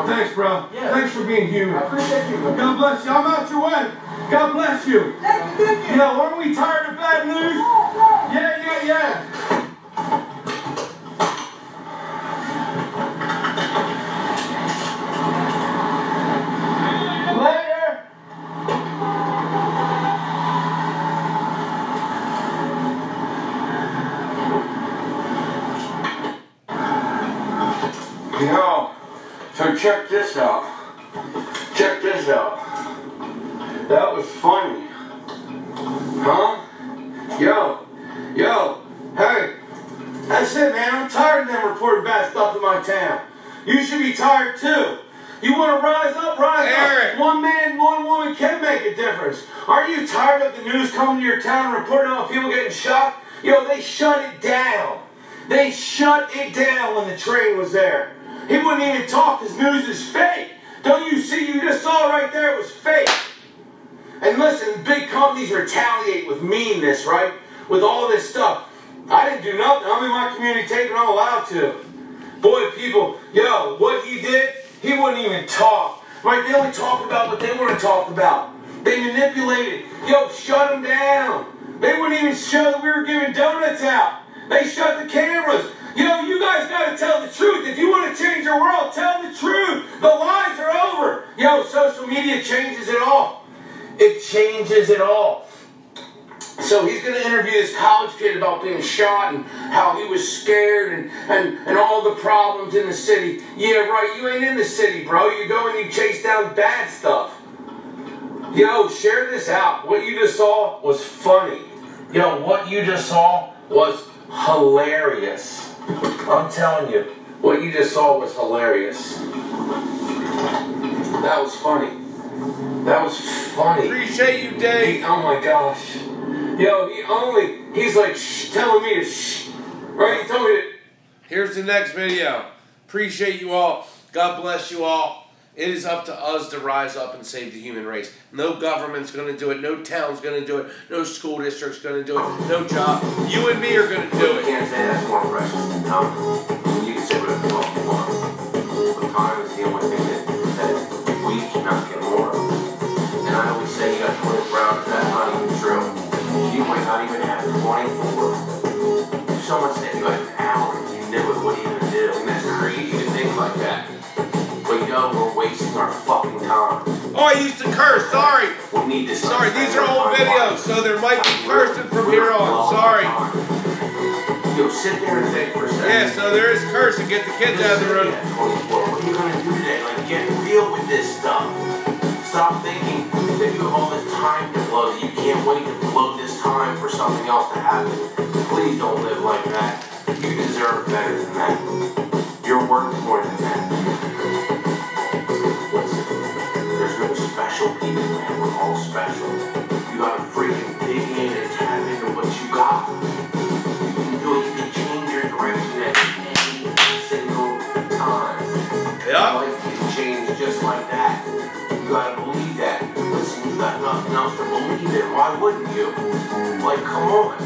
Thanks, bro. Yeah. Thanks for being human. I appreciate you. God bless you. I'm out your way. God bless you. Thank you. Yo, aren't we tired of bad news? Yeah. Later. Yo, so check this out. Check this out. That was funny. Huh? Yo, hey. That's it, man. I'm tired of them reporting bad stuff in my town. You should be tired too. You want to rise up, Eric. up. One man, one woman can make a difference. Aren't you tired of the news coming to your town and reporting on people getting shot? Yo, they shut it down. They shut it down when the train was there. He wouldn't even talk because news is fake. Don't you see? You just saw it right there. It was fake. And listen, big companies retaliate with meanness, right? With all this stuff. I didn't do nothing. I'm in my community taking I'm allowed to. Boy, people, yo, what he did, he wouldn't even talk. Right? They only talk about what they want to talk about. They manipulated. Yo, shut them down. They wouldn't even show that we were giving donuts out. They shut the cameras. Yo, you guys got to tell the truth. If you want to change your world, tell the truth. The lies are over. Yo, social media changes it all. It changes it all. So he's going to interview this college kid about being shot and how he was scared and all the problems in the city. Yeah, right, you ain't in the city, bro. You go and you chase down bad stuff. Yo, share this out. What you just saw was funny. Yo, what you just saw was hilarious. I'm telling you, what you just saw was hilarious. That was funny. That was funny. Appreciate you, Dave. Oh my gosh. Yo, he's like telling me to shh. Right? He told me to. Here's the next video. Appreciate you all. God bless you all. It is up to us to rise up and save the human race. No government's going to do it. No town's going to do it. No school district's going to do it. No job. You and me are going to do You it. can't say that's more precious than time. You can say whatever the fuck you want. But time is the only thing that we cannot get more of. And I always say you got 24 hours. That's not even true. You might not even have 24. If someone said you had an hour and you knew it, what are you going to do? And that's crazy to think like that. But yo, we're wasting our fucking time. Oh, I used to curse. Sorry. We need to Sorry, these are old videos, so there might be cursing from here on. Sorry. Yo, sit there and think for a second. Yeah, so there is cursing. Get the kids out of the room. What are you going to do today? Like, get real with this stuff. Stop thinking that you have all this time to blow, that you can't wait to blow this time for something else to happen. Please don't live like that. You deserve better than that. You're worth more than that. Listen, there's no special people, man. We're all special. You gotta freaking dig in and tap into what you got. You can do it. You can change your direction at any single time. Yeah. Life can change just like that. You gotta believe that. Listen, you got nothing else to believe in. Why wouldn't you? Like, come on.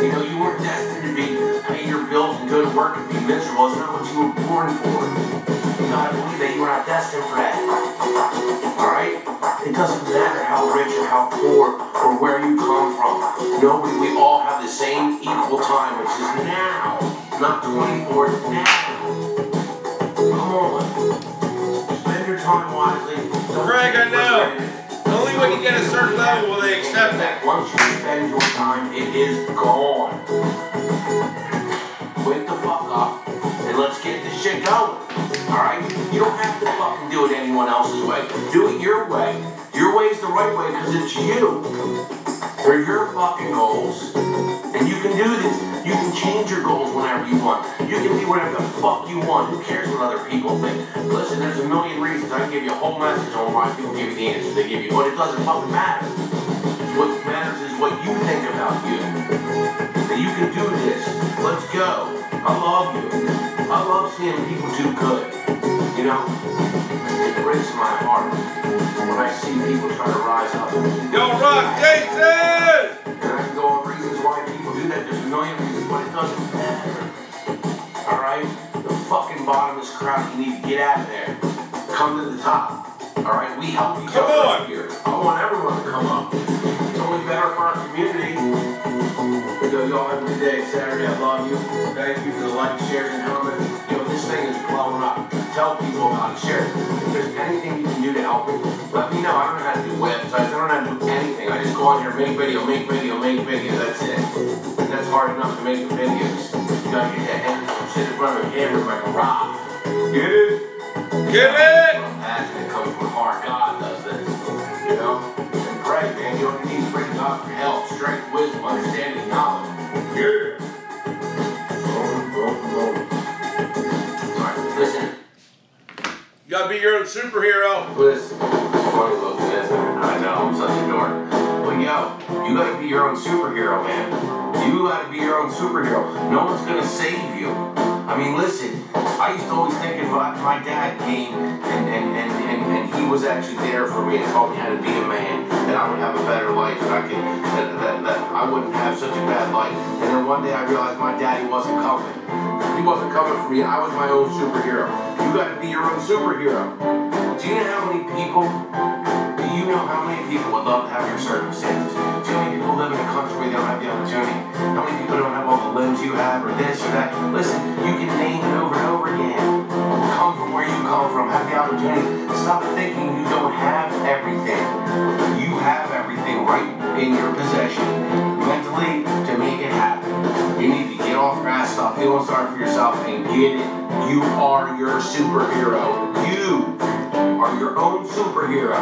You know, you weren't destined to pay your bills and go to work and be miserable. It's not what you were born for. You gotta believe that you were not destined for that. Alright? It doesn't matter how rich or how poor or where you come from. Nobody, we all have the same equal time, which is now. Not 24, now. Come on. Spend your time wisely. Greg, I know. Only when you get a certain level will they accept that. Once you spend your time, it is gone. Wake the fuck up and let's get this shit going. Alright? You don't have to fucking do it anyone else's way. Do it your way. Your way is the right way because it's you. They're your fucking goals. And you can do this. You can change your goals whenever you want. You can be whatever the fuck you want. Who cares what other people think? Listen, there's a million reasons. I can give you a whole message on why people give you the answers they give you, but it doesn't fucking matter. What matters is what you think about you. that you can do this. Let's go. I love you. I love seeing people do good. You know, it breaks my heart when I see people try to rise up. Yo, rock, Jason! And I can go on reasons why people do that. There's a million reasons, but it doesn't matter. Alright? The fucking bottomless crowd, you need to get out of there. Come to the top. Alright? We help each other here. I want everyone to come up. It's only better for our community. So y'all have a good day. Saturday, I love you. Thank you for the likes, shares, and comments. You know, this thing is blowing up. Tell people about it. Share it. If there's anything you can do to help me, let me know. I don't know how to do websites. I don't know how to do anything. I just go on here, make video, make video, make video. That's it. And that's hard enough to make the videos. You gotta get that and sit in front of a camera like a rock. Get it? Get it? Passion that comes from the heart. God does this. You know? And pray, man. You don't need to pray to God for help, strength, wisdom, understanding, knowledge. Yeah. Alright, listen. You gotta be your own superhero. Listen, it's funny looking, isn't it? I know, I'm such a dork. But yo, you gotta be your own superhero, man. You gotta be your own superhero. No one's gonna save you. I mean, listen, I used to always think if my dad came and he was actually there for me and taught me how to be a man, that I would have a better life and that I wouldn't have such a bad life. And then one day I realized my daddy wasn't coming. He wasn't coming for me. I was my own superhero. You gotta be your own superhero. Do you know how many people would love to have your circumstances? Do you know how many people live in a country where they don't have the opportunity? How many people don't have all the limbs you have, or this or that? Listen, you can name it over and over again. Come from where you come from. Have the opportunity. Stop thinking you don't have everything. You have everything right in your possession, mentally, to make it happen. You need to get off your ass, stop feeling sorry for yourself, and get it. You are your superhero. You are your own superhero.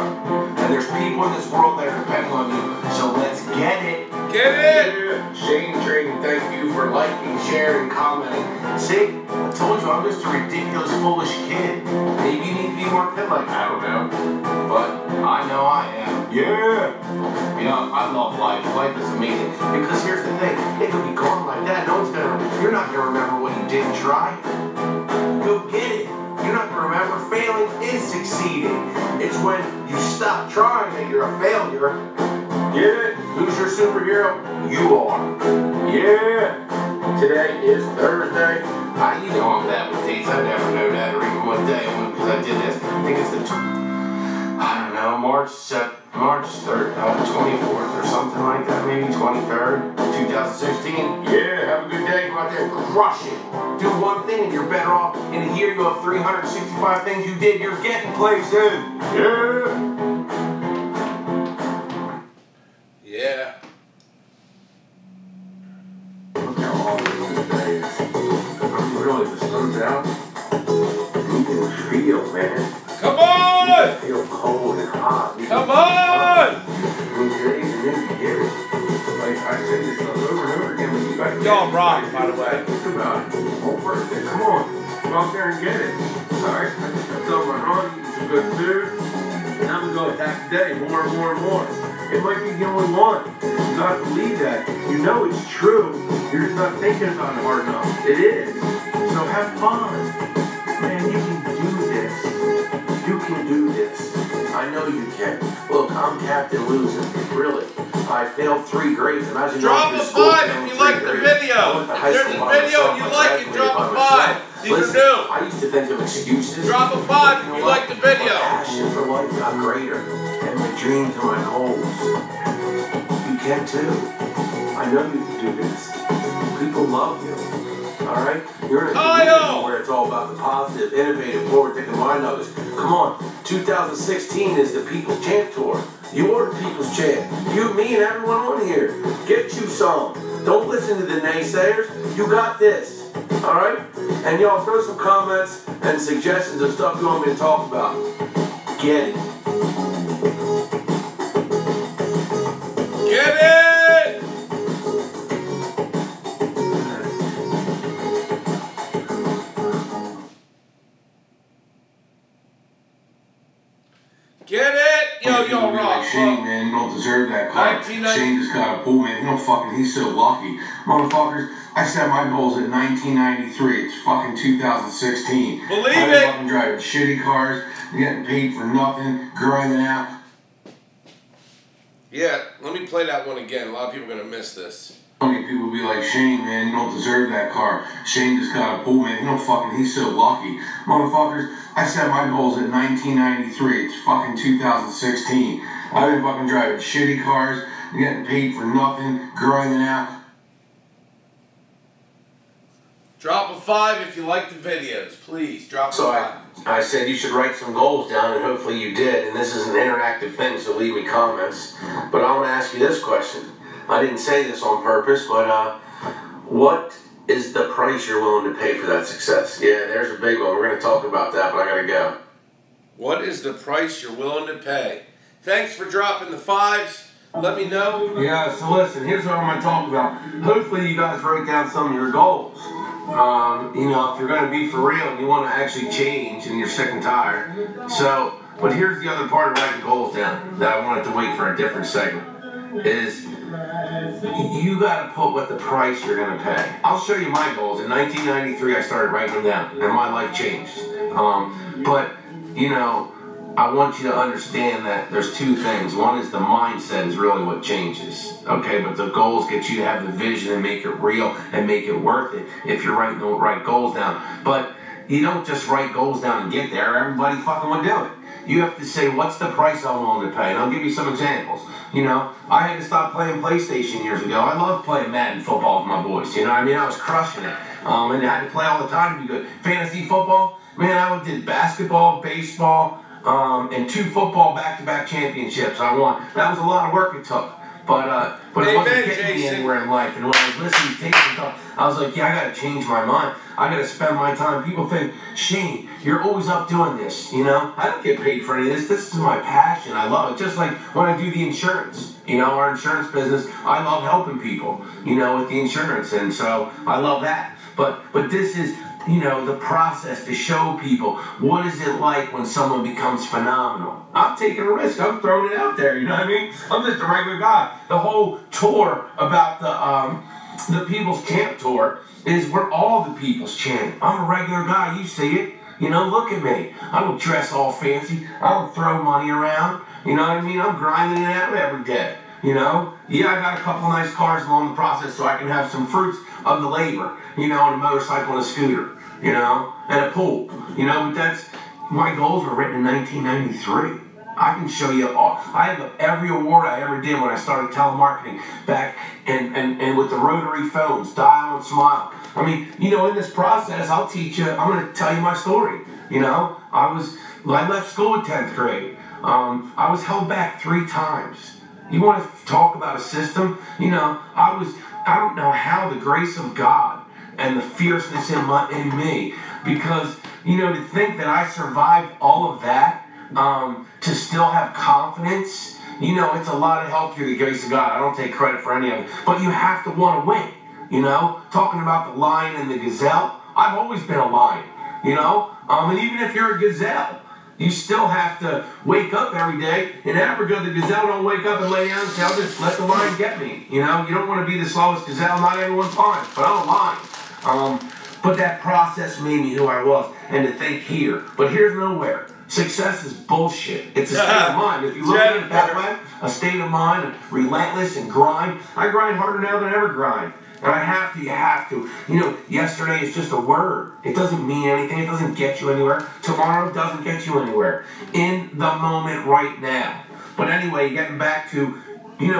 And there's people in this world that are depending on you. So let's get it. Get it! TheShaneTrain, thank you for liking, sharing, commenting. See, I told you I'm just a ridiculous, foolish kid. Maybe you need to be more kid like I don't know. But I know I am. Yeah! You know, I love life. Life is amazing. Because here's the thing, it could be gone like that. You're not gonna remember what you didn't try. Go get it. You're not gonna remember failing is succeeding. It's when you stop trying that you're a failure. Get it? Who's your superhero? You are. Yeah. Today is Thursday. You know I'm bad with dates. I never know that or even what day because I did this. I think it's the I don't know, March 3rd, 24th or something like that, maybe 23rd, 2016. Yeah, have a good day. Go out there and crush it. Do one thing and you're better off. In a year, you have 365 things you did. You're getting places. Yeah. Yeah. Look how awesome this day is. Really, the sun's out. You can feel, man. Come on! You can feel cold and hot. Come on! I mean, today's a new beginning. Like, I say this over and over again, but you guys... Y'all rock, by the way. Think about it. Whole birthday. Come on. Go out there and get it. Alright? I tell my run, eat some good food. And I'm going to go attack the day more and more and more. It might be the only one. You got to believe that. You know it's true. You're just not thinking about it hard enough. It is. So have fun. Man, you can do this. You can do this. I know you can. Look, I'm Captain Losing. Really. I failed 3 grades. Imagine Drop a 5 if you like the video. If there's a video and you like it, drop a 5. These are new. I used to think of excuses. Drop a 5 if you like the video. My passion for life got greater. And my dreams and my goals. You can too. I know you can do this. People love you. Alright? You're in a community where it's all about the positive, innovative, forward-thinking mind of us. Come on. 2016 is the People's Champ Tour. You are the People's Champ. You, me, and everyone on here. Get you some. Don't listen to the naysayers. You got this. Alright? And y'all throw some comments and suggestions of stuff you want me to talk about. Get it. Get it! Get it? Yo, rock. Man. man. You don't deserve that car. 1990. Shane just got a pool, man. He's so lucky. Motherfuckers, I set my goals at 1993. It's fucking 2016. Believe I've been it. fucking driving shitty cars, getting paid for nothing, grinding out. Yeah, let me play that one again. A lot of people are going to miss this. Funny people be like, Shane, man, you don't deserve that car. Shane just got a pool, man. He's so lucky. Motherfuckers, I set my goals at 1993. It's fucking 2016. I've been fucking driving shitty cars, getting paid for nothing, grinding out. Drop a 5 if you like the videos. Please, drop a 5. I said you should write some goals down, and hopefully you did. And this is an interactive thing, so leave me comments. But I want to ask you this question. I didn't say this on purpose, but what is the price you're willing to pay for that success? Yeah, there's a big one. We're going to talk about that, but I got to go. What is the price you're willing to pay? Thanks for dropping the 5s. Let me know. Yeah, so listen, here's what I'm going to talk about. Hopefully you guys wrote down some of your goals. If you're going to be for real and you want to actually change and you're sick and tired. So, but here's the other part of writing goals down that I wanted to wait for a different segment. Is you got to put what the price you're going to pay. I'll show you my goals. In 1993, I started writing them down, and my life changed. I want you to understand that there's two things. One is the mindset is really what changes, okay? But the goals get you to have the vision and make it real and make it worth it if you're writing the right goals down. But you don't just write goals down and get there. Everybody fucking would do it. You have to say, what's the price I'm willing to pay? And I'll give you some examples. I had to stop playing PlayStation years ago. I loved playing Madden football with my boys. I was crushing it. And I had to play all the time to be good. Fantasy football, man, I did basketball, baseball, and 2 football back-to-back championships I won. That was a lot of work it took. But it wasn't getting me anywhere in life. And when I was listening to tapes and stuff, I was like, yeah, I got to change my mind. I got to spend my time. People think, Shane, you're always up doing this, I don't get paid for any of this. This is my passion. I love it. Just like when I do the insurance, our insurance business, I love helping people, with the insurance. And so I love that. But this is, the process to show people what is it like when someone becomes phenomenal. I'm taking a risk. I'm throwing it out there. You know what I mean? I'm just a regular guy. The whole tour about the People's Champ tour is we're all the People's Champ. I'm a regular guy. You see it. Look at me. I don't dress all fancy. I don't throw money around. You know what I mean? I'm grinding it out every day. Yeah, I got a couple nice cars along the process so I can have some fruits of the labor, and a motorcycle and a scooter, and a pool, but that's, my goals were written in 1993. I can show you all, I have every award I ever did when I started telemarketing back and with the rotary phones, dial and smile. In this process, I'll teach you, I'm going to tell you my story, I left school in 10th grade. I was held back 3 times. You want to talk about a system? I don't know how the grace of God and the fierceness in me, because, to think that I survived all of that, to still have confidence, it's a lot of help through the grace of God. I don't take credit for any of it, but you have to want to win, talking about the lion and the gazelle, I've always been a lion, and even if you're a gazelle, you still have to wake up every day. In Africa, the gazelle don't wake up and lay down and say, I'll just let the lion get me. You don't want to be the slowest gazelle. Not everyone's fine, but I'm a lion. But that process made me who I was. And to think here. But here's nowhere. Success is bullshit. It's a state of mind. If you look at it that way, a state of mind, and relentless and grind. I grind harder now than I ever grind. And you have to. Yesterday is just a word. It doesn't mean anything. It doesn't get you anywhere. Tomorrow doesn't get you anywhere. In the moment right now. But anyway, getting back to,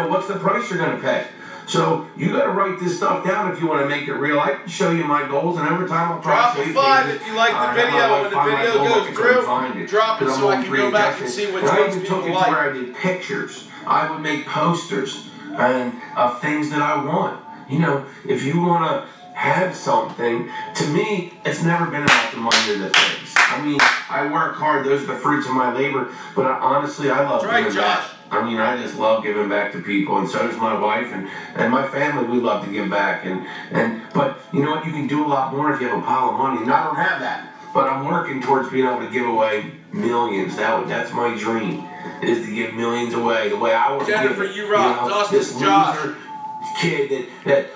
what's the price you're going to pay? So you got to write this stuff down if you want to make it real. I can show you my goals, and every time I'll drop a 5 if you like the video. When the video goes through, drop it so I can go back and see which ones people like. Where I did pictures. I would make posters of things that I want. If you want to have something, to me, it's never been about the money or the things. I work hard. Those are the fruits of my labor. But honestly, I love giving back. I just love giving back to people, and so does my wife and my family. We love to give back. But you know what? You can do a lot more if you have a pile of money. And I don't have that. but I'm working towards being able to give away millions. That's my dream, is to give millions away the way I want to give Jennifer, it. you rock. Dustin, This Josh. loser kid that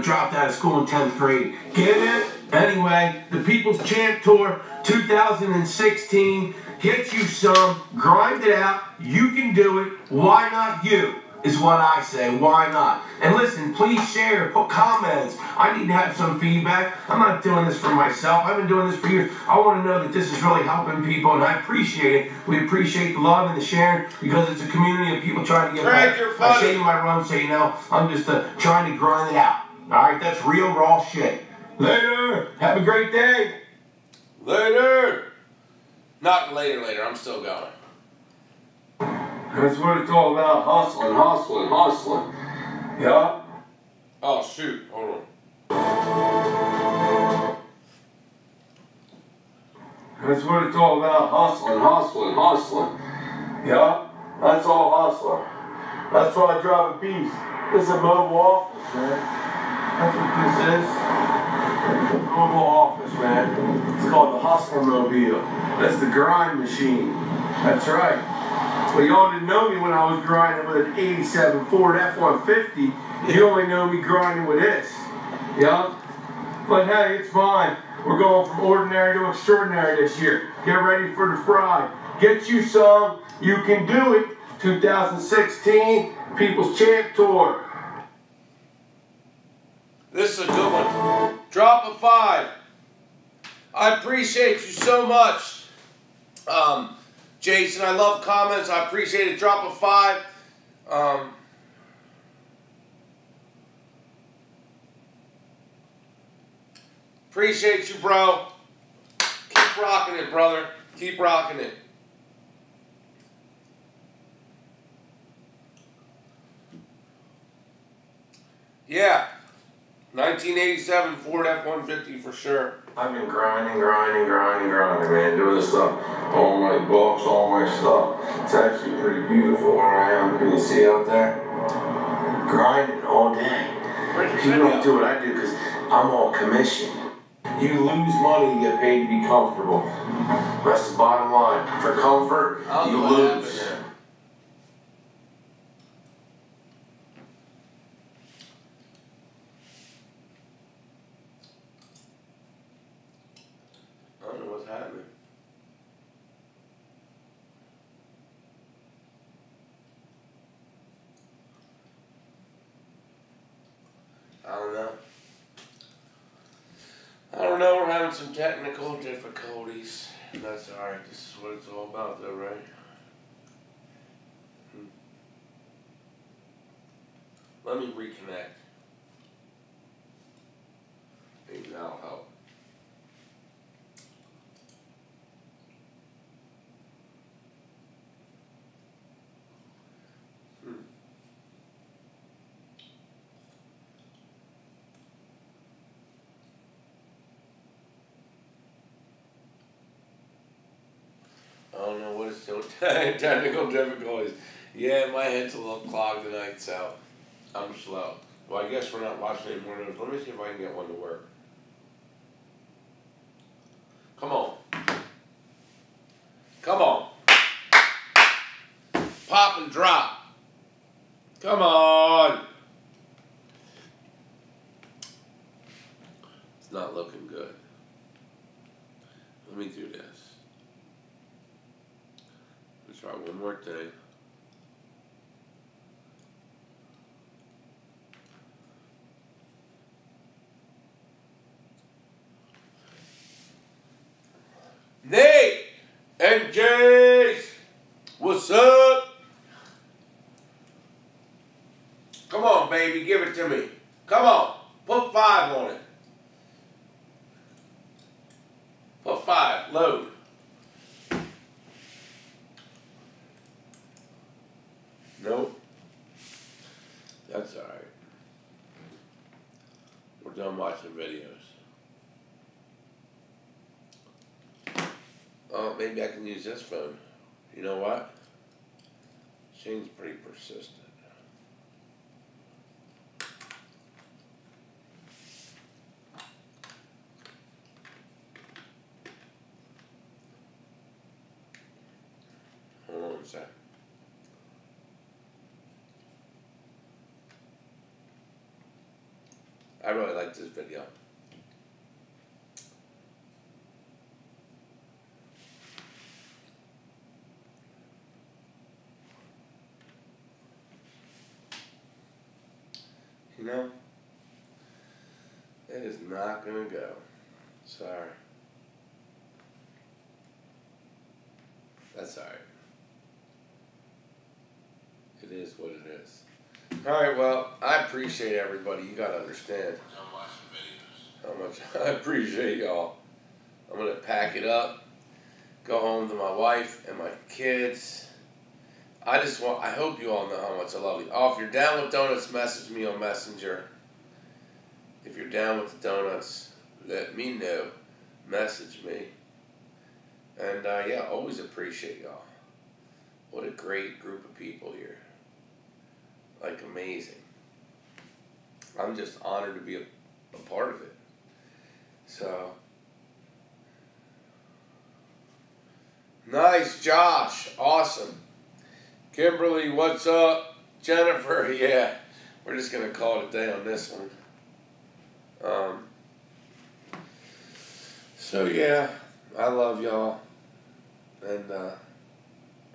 dropped out of school in 10th grade. Get it? Anyway, the People's Champ Tour 2016. Get you some. Grind it out. You can do it. Why not you? Is what I say. Why not? And listen, please share, put comments. I need to have some feedback. I'm not doing this for myself. I've been doing this for years. I want to know that this is really helping people, and I appreciate it. We appreciate the love and the sharing, because it's a community of people trying to get Greg, you're I funny. say in my run, so you know, I'm just trying to grind it out. All right, that's real raw shit. Later. Have a great day. Later. Not later. I'm still going. That's what it's all about. Hustling. Yeah? Oh, shoot. Hold on. That's what it's all about. Hustling. Yeah? That's all hustler. That's why I drive a beast. This is a mobile office, man. That's what this is. Mobile office, man. It's called the Hustler Mobile. That's the grind machine. That's right. Well, y'all didn't know me when I was grinding with an 87 Ford F-150. You only know me grinding with this. Yeah? But hey, it's fine. We're going from ordinary to extraordinary this year. Get ready for the fry. Get you some. You can do it. 2016 People's Champ Tour. This is a good one. Drop a 5. I appreciate you so much. Jason, I love comments. I appreciate it. Drop a 5. Appreciate you, bro. Keep rocking it, brother. Keep rocking it. Yeah. 1987 Ford F-150 for sure. I've been grinding, man, doing this stuff. All my books, all my stuff. It's actually pretty beautiful where I am. Can you see out there? Grinding all day. You don't do what I do because I'm all commission. You lose money, you get paid to be comfortable. That's the bottom line. For comfort, you lose. I don't know what's happening. I don't know, we're having some technical difficulties. That's alright, this is what it's all about though, right? Let me reconnect. Maybe that'll help. I don't know what it's doing. Technical difficulties. Yeah, my head's a little clogged tonight, so I'm slow. Well, I guess we're not watching any more news. Let me see if I can get one to work. Come on. Come on. Pop and drop. Come on. It's not looking good. Let me do this. Let's try one more thing. Nate and Jace, what's up? Come on, baby, give it to me. Come on, put 5 on it. Put 5, load. Nope. That's alright. We're done watching videos. Oh, maybe I can use this phone. You know what? Shane's pretty persistent. I really liked this video. You know, it is not going to go. Sorry. That's alright. It is what it is. Alright, well, I appreciate everybody. You got to understand how much I appreciate y'all. I'm going to pack it up, go home to my wife and my kids. I hope you all know how much I love you. Oh, if you're down with donuts, message me on Messenger. If you're down with the donuts, let me know. Message me. And yeah, always appreciate y'all. What a great group of people here. Like, amazing. I'm just honored to be a part of it. So, nice, Josh. Awesome. Kimberly, what's up? Jennifer, yeah. We're just going to call it a day on this one. So, yeah, I love y'all. And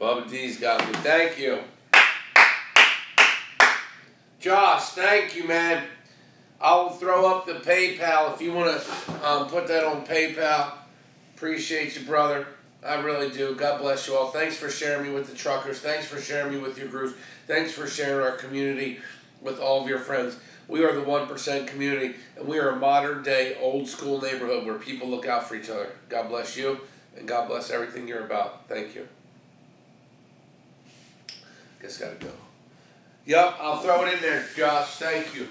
Bubba D's got me. Thank you. Josh, thank you, man. I'll throw up the PayPal if you want to put that on PayPal. Appreciate you, brother. I really do. God bless you all. Thanks for sharing me with the truckers. Thanks for sharing me with your groups. Thanks for sharing our community with all of your friends. We are the 1% community, and we are a modern-day, old-school neighborhood where people look out for each other. God bless you, and God bless everything you're about. Thank you. Guess gotta go. Yep, I'll throw it in there, Josh. Thank you.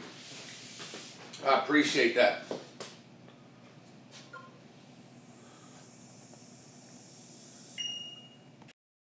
I appreciate that.